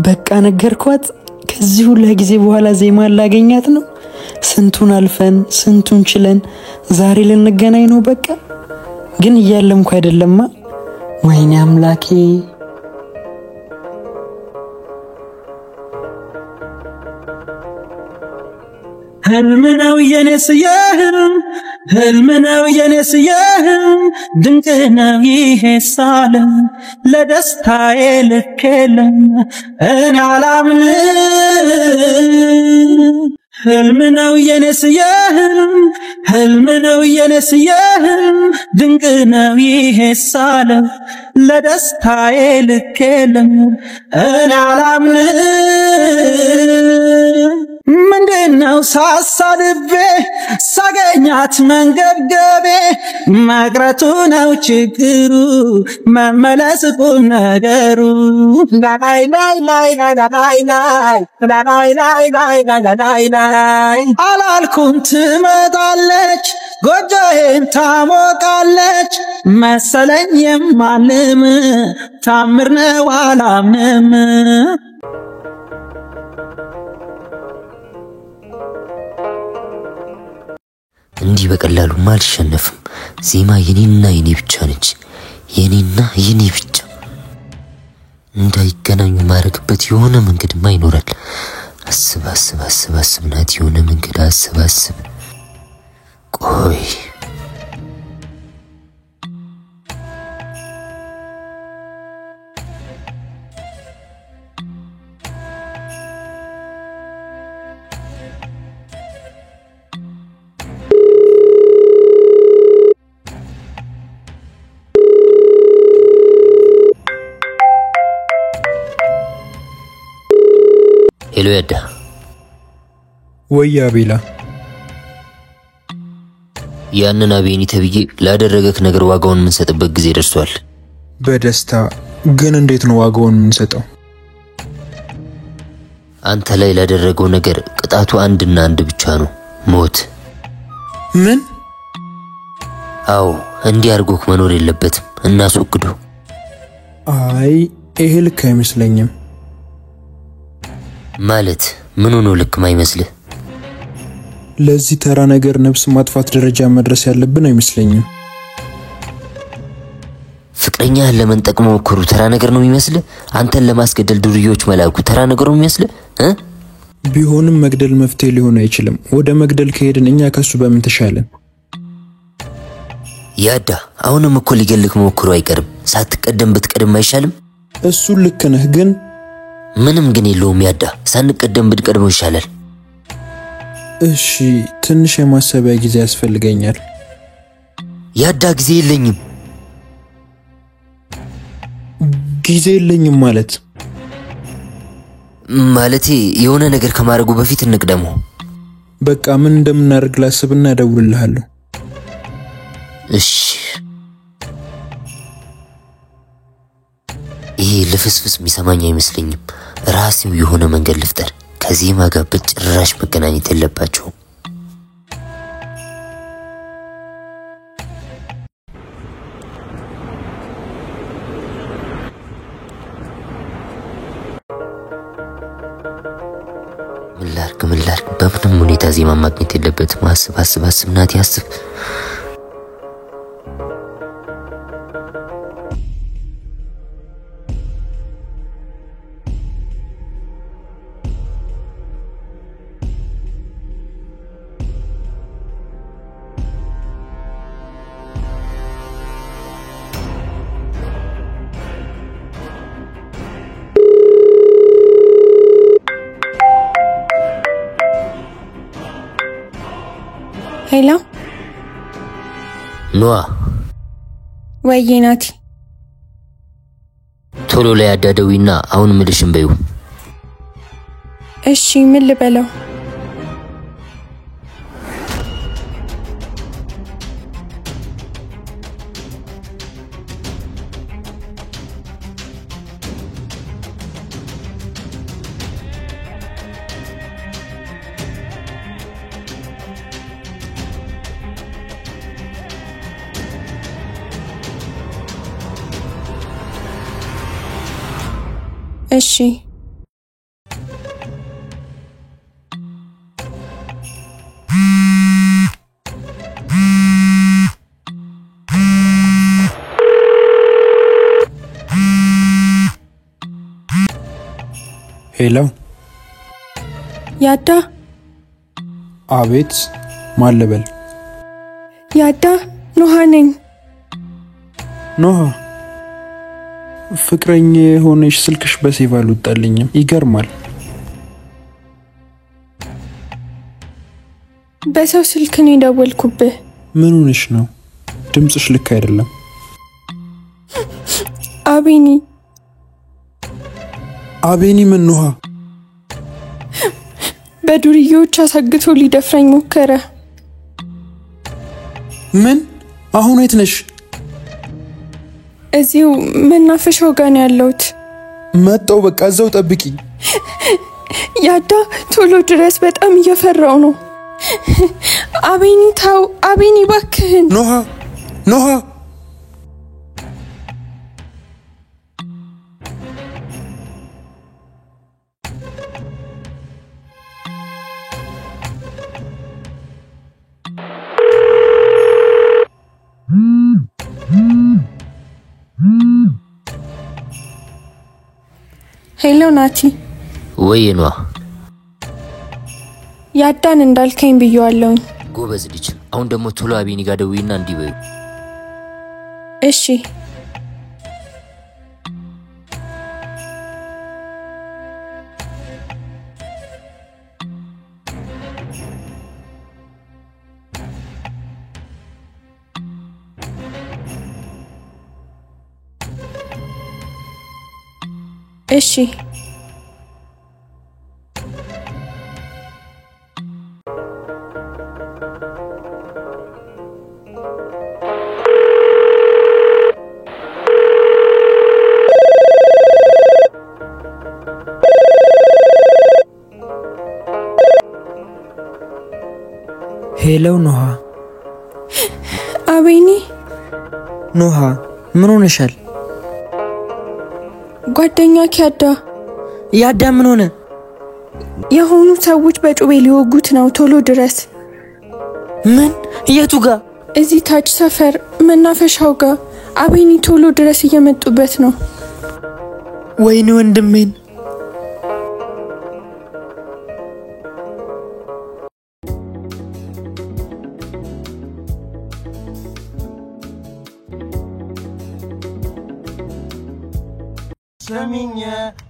በቃ ነገርኳት። ከዚህ ሁሉ ጊዜ በኋላ ዜማ ላገኛት ነው። ስንቱን አልፈን ስንቱን ችለን ዛሬ ልንገናኝ ነው። በቃ ግን እያለምኩ አይደለማ። ወይኔ አምላኬ። ህልም ነው የኔስ የህልም ህልም ነው የኔስ የህልም ድንቅ ነው ይሄ ሳለም ለደስታዬ ልክ የለም እኔ አላምንም። ህልም ነው የኔስ የህልም ህልም ነው የኔስ የህልም ድንቅ ነው ይሄ ሳለም ለደስታዬ ልክ የለም እኔ አላምንም። ምንድነው ሳሳልቤ ሳገኛት መንገብገቤ መቅረቱ ነው ችግሩ መመለስ ቁም ነገሩ። ላይ ላይ ላይ ላይ ላይ ላይ ላይ ላይ ላይ አላልኩም ትመጣለች ጎጆዬን ታሞቃለች መሰለኝ የማልም ታምር ነው አላምንም። እንዲህ በቀላሉ አልሸነፍም። ዜማ የኔና የኔ ብቻ ነች፣ የኔና የኔ ብቻ። እንዳይገናኙ ማረግበት የሆነ መንገድማ ይኖራል። አስብ አስብ አስብ አስብ ናት፣ የሆነ መንገድ አስብ አስብ። ቆይ ሄሎ ያዳ። ወይ አቤላ። ያንን አቤኒ ተብዬ ላደረገክ ነገር ዋጋውን የምንሰጥበት ጊዜ ደርሷል። በደስታ ግን እንዴት ነው ዋጋውን የምንሰጠው? አንተ ላይ ላደረገው ነገር ቅጣቱ አንድና አንድ ብቻ ነው፣ ሞት። ምን? አዎ እንዲህ አርጎክ መኖር የለበትም፣ እናስወግደው። አይ ይሄ ልክ አይመስለኝም። ማለት ምን ሆኖ ልክ ማይመስልህ? ለዚህ ተራ ነገር ነፍስ ማጥፋት ደረጃ መድረስ ያለብን አይመስለኝም። ፍቅረኛህን ለመንጠቅ መሞከሩ ተራ ነገር ነው የሚመስልህ? አንተን ለማስገደል ዱርዬዎች መላኩ ተራ ነገር ነው የሚመስልህ? ቢሆንም መግደል መፍትሄ ሊሆን አይችልም። ወደ መግደል ከሄድን እኛ ከሱ በምን ተሻለን? ያዳ አሁንም እኮ ሊገልክ መሞከሩ አይቀርም። ሳትቀደም ብትቀድም አይሻልም? እሱ ልክ ነህ፣ ግን ምንም ግን የለውም ያዳ። ሳንቀደም ብትቀድመው ይሻላል። እሺ ትንሽ የማሰቢያ ጊዜ ያስፈልገኛል። ያዳ ጊዜ የለኝም። ጊዜ የለኝም ማለቴ የሆነ ነገር ከማድረጉ በፊት እንቅደመው። በቃ ምን እንደምናደርግ ላስብና እደውልልሃለሁ። እሺ ይሄ ልፍስፍስ የሚሰማኝ አይመስለኝም። ራሴው የሆነ መንገድ ልፍጠር። ከዜማ ጋር በጭራሽ መገናኘት የለባቸውም። ምን ላድርግ? በምንም ሁኔታ ዜማ ማግኘት የለበትም። አስብ ናቲ አስብ። ሄሎ ኖአ። ወይ ናቲ፣ ቶሎ ላይ አዳደዊና አሁን ምልሽን በዩ። እሺ ምን ልበለው? እሺ ሄሎ ያዳ አቤት ማለበል ያዳ ኖሃ ነኝ ኖሃ ፍቅረኛ ሆነሽ ስልክሽ በሴቭ አልወጣልኝም ይገርማል በሰው ስልክ ነው የደወልኩብህ ምን ሆነሽ ነው ድምጽሽ ልክ አይደለም አቤኒ ምን ኖሃ በዱርዬዎች አሳግቶ ሊደፍረኝ ሞከረ ምን አሁን የት ነሽ እዚሁ መናፈሻው ጋር ነው ያለሁት መጣው በቃ እዛው ጠብቂ ያዳ ቶሎ ድረስ በጣም እየፈራው ነው አቤኒ ታው አቤኒ ባክህን ኖሃ ሄሎ ናቲ ወይኗ ያዳን እንዳልከኝ ብየዋለሁኝ ጎበዝ ልጅ አሁን ደግሞ ቶሎ አቤኒ ጋር ደውይና እንዲበዩ እሺ እሺ ሄሎ ኖሃ አቤኒ ኖሃ ምን ሆነሻል ጓደኛክ ያዳ ምን ሆነ የሆኑ ሰዎች በጩቤ ሊወጉት ነው ቶሎ ድረስ ምን የቱ ጋር እዚህ ታች ሰፈር መናፈሻው ጋር አቤኒ ቶሎ ድረስ እየመጡበት ነው ወይኔ ወንድሜን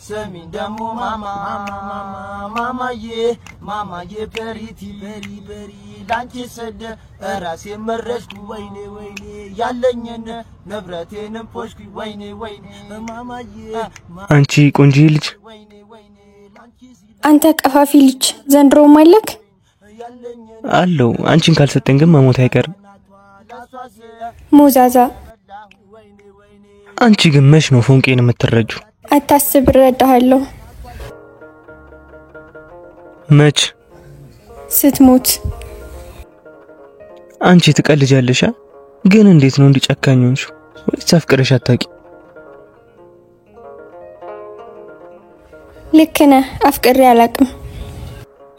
ሰሚኝ ደሞ ማማዬ በሪቲ በሪ ላንቺ ሰደ ራሴ መረሽኩ ወይኔ ያለኝን ንብረቴንም ፖሽኩ ወይኔ ማማዬ አንቺ ቆንጆ ልጅ አንተ ቀፋፊ ልጅ ዘንድሮ ማለክ አለው አንቺን ካልሰጠኝ ግን መሞት አይቀርም ሞዛዛ አንቺ ግን መች ነው ፎንቄን የምትረጁ አታስብ ረዳሃለሁ መች ስትሞት አንቺ ትቀልጃለሽ ግን እንዴት ነው እንዲጨካኙሽ ወይስ አፍቅረሽ አታቂ ለከነ አፍቅሬ አላቅም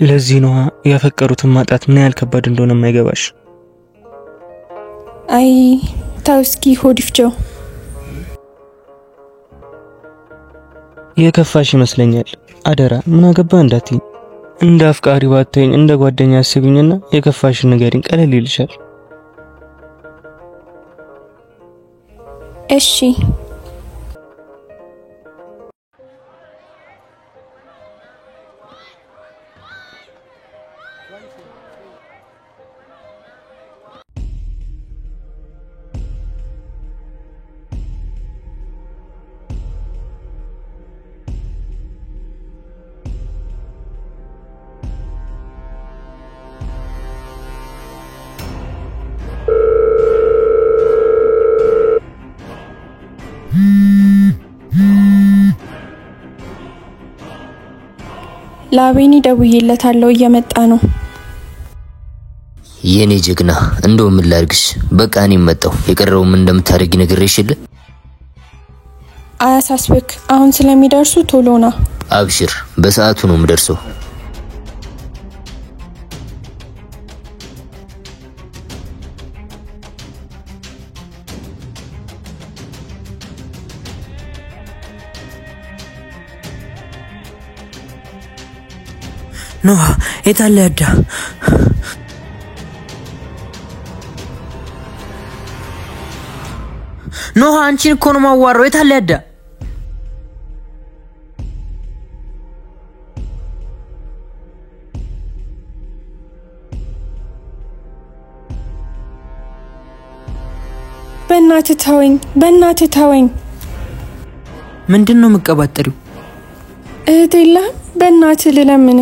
ለዚህ ነው ያፈቀሩትን ማጣት ምን ያህል ከባድ እንደሆነ የማይገባሽ አይ ታውስኪ ሆዲፍጆ የከፋሽ ይመስለኛል አደራ ምን አገባ እንዳትይ እንደ አፍቃሪ ባትይኝ እንደ ጓደኛ አስቢኝና የከፋሽ ንገሪኝ ቀለል ይልሻል እሺ ላቤኒ ደውዬለታለሁ እየመጣ ነው የኔ ጀግና እንደው ምን ላርግሽ በቃ እኔ መጣው የቀረውም እንደምታረጊ ነግሬሽል አያሳስብክ አሁን ስለሚደርሱ ቶሎና አብሽር በሰዓቱ ነው የምደርሰው ኖህ የታለ ያዳ ኖህ አንቺን እኮ ነው ማዋራው የታለ ያዳ በእናትህ ተወኝ ምንድነው መቀባጠሪው እህቴላ በእናትህ ልለምን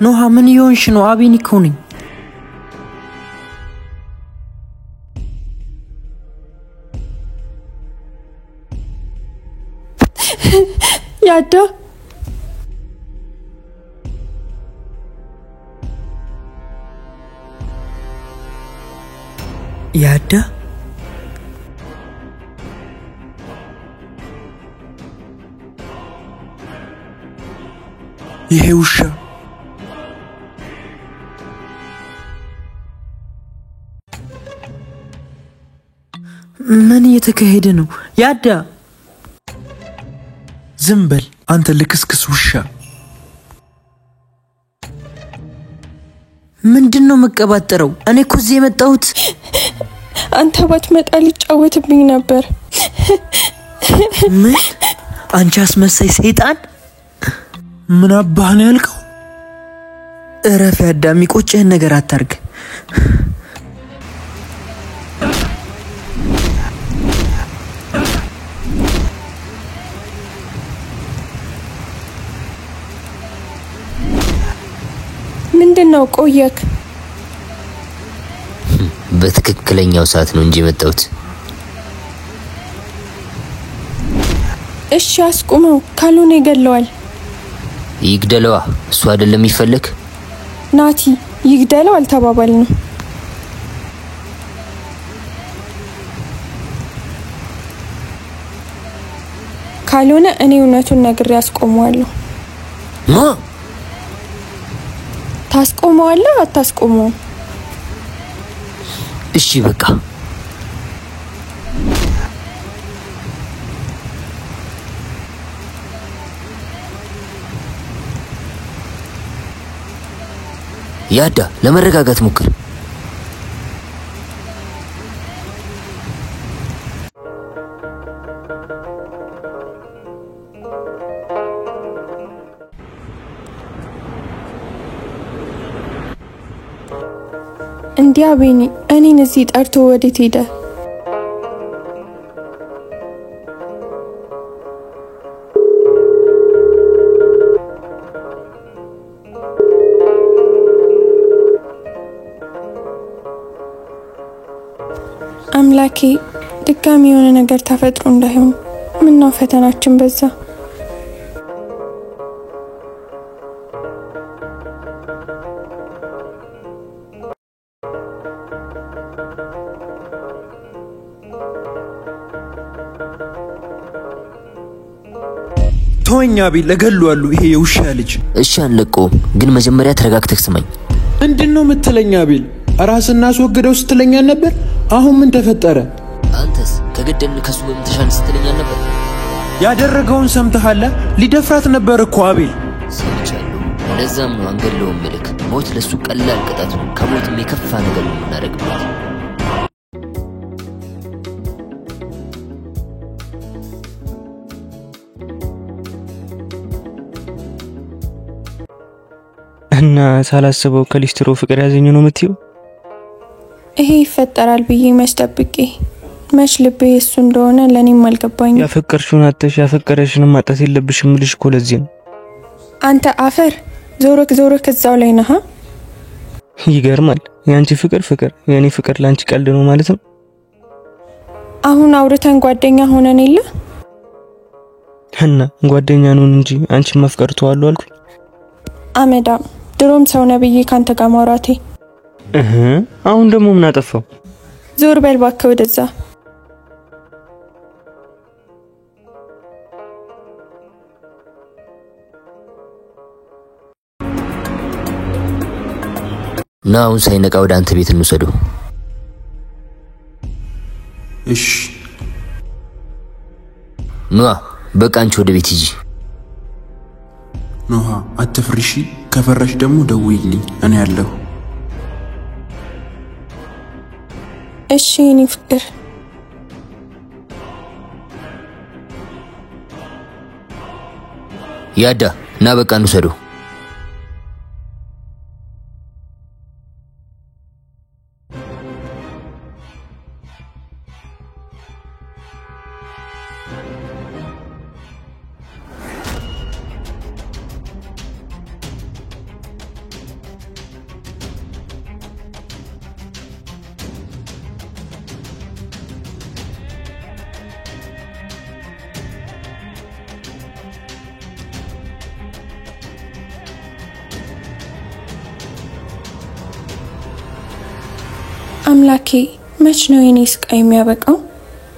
ኖህ ምን ይሆንሽ ነው አቤኒ እኮ ነኝ ያዳ ይሄ ውሻ ምን እየተካሄደ ነው ያዳ ዝም በል አንተ ልክስክስ ውሻ ምንድነው መቀባጠረው እኔ እኮ እዚህ የመጣሁት አንተ ባትመጣ ሊጫወትብኝ ነበር ምን አንቺ አስመሳይ ሰይጣን ምን አባህ ነው ያልከው እረፍ ያዳ የሚቆጭህን ነገር አታርግ ምንድነው ቆየክ በትክክለኛው ሰዓት ነው እንጂ መጣሁት እሺ አስቁመው ካልሆነ ይገለዋል ይግደለዋ እሱ አይደለም ይፈልክ ናቲ ይግደለው አልተባባልንም ካልሆነ እኔ እውነቱን ነግሬ ያስቆመዋለሁ ታስቆመዋለህ አታስቆመው እሺ በቃ ያዳ ለመረጋጋት ሞክር እንዲያ አቤኒ እኔን እዚህ ጠርቶ ወዴት ሄደ አምላኬ ድጋሚ የሆነ ነገር ተፈጥሮ እንዳይሆን ምነው ፈተናችን በዛ ተወኛ ቢል ለገሏሉ ይሄ የውሻ ልጅ እሺ አንለቀውም ግን መጀመሪያ ተረጋግተህ ስማኝ ምንድነው ምትለኛ ቢል ራስና አስወግደው ስትለኛ ነበር አሁን ምን ተፈጠረ አንተስ ከገደልን ከሱ በመተሻል ስትለኛ ነበር ያደረገውን ሰምተሃል ሊደፍራት ነበር እኮ አቤል ሰምቻለሁ ለዛም ነው አንገለውም መልክ ሞት ለሱ ቀላል ቅጣት ነው ከሞትም የከፋ ነገር ነው እናደርግበት እና ሳላስበው ከሊስትሮ ፍቅር ያዘኝ ነው የምትይው ይሄ ይፈጠራል ብዬ መስጠብቄ መች ልቤ እሱ እንደሆነ ለኔም አልገባኝ ያፈቀርሽውን አጥተሽ ያፈቀረሽን ማጣት የለብሽም ልጅ እኮ ለዚህ ነው አንተ አፈር ዞሮክ እዛው ላይ ነህ ይገርማል ያንቺ ፍቅር የኔ ፍቅር ላንቺ ቀልድ ነው ማለት ነው አሁን አውርተን ጓደኛ ሆነን የለ እና ጓደኛ ነን እንጂ አንቺ ማፍቀር ተዋሉ አልኩ አመዳ ድሮም ሰው ነብዬ ካንተ ጋር ማውራቴ አሁን ደግሞ ምን አጠፋው ዞር በል ባከ ወደዛ ና አሁን ሳይነቃ ወደ አንተ ቤት እንውሰደው። እሺ ኖአ በቃ አንቺ ወደ ቤት ሂጂ። ኖሃ አትፍሪሺ፣ ከፈራሽ ደግሞ ደውይልኝ እኔ ያለሁ። እሺ የኔ ፍቅር። ያዳ ና በቃ እንውሰደው። አምላኬ መች ነው የኔ ስቃይ የሚያበቃው?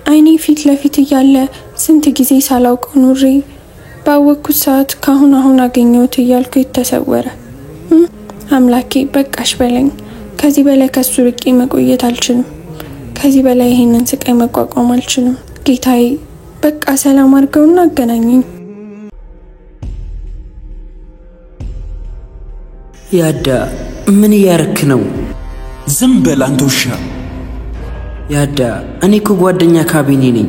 አይኔ ፊት ለፊት እያለ ስንት ጊዜ ሳላውቀው ኑሬ ባወቅኩት ሰዓት ካሁን አሁን አገኘሁት እያልኩ የተሰወረ። አምላኬ በቃሽ በለኝ። ከዚህ በላይ ከሱ ርቄ መቆየት አልችልም። ከዚህ በላይ ይሄንን ስቃይ መቋቋም አልችልም። ጌታዬ በቃ ሰላም አድርገውና አገናኘኝ። ያዳ ምን ያርክ ነው? ዝም በል አንተ ውሻ። ያዳ እኔ እኮ ጓደኛ ካቢኔ ነኝ።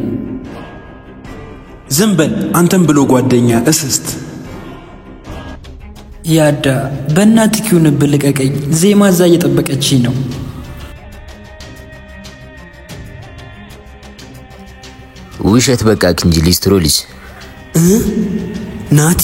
ዝም በል አንተም ብሎ ጓደኛ እስስት። ያዳ በእናትህ ይሁንብህ ልቀቀኝ። ዜማ እዛ እየጠበቀችኝ ነው። ውሸት በቃ እንጂ ሊስትሮ ልጅ ናቲ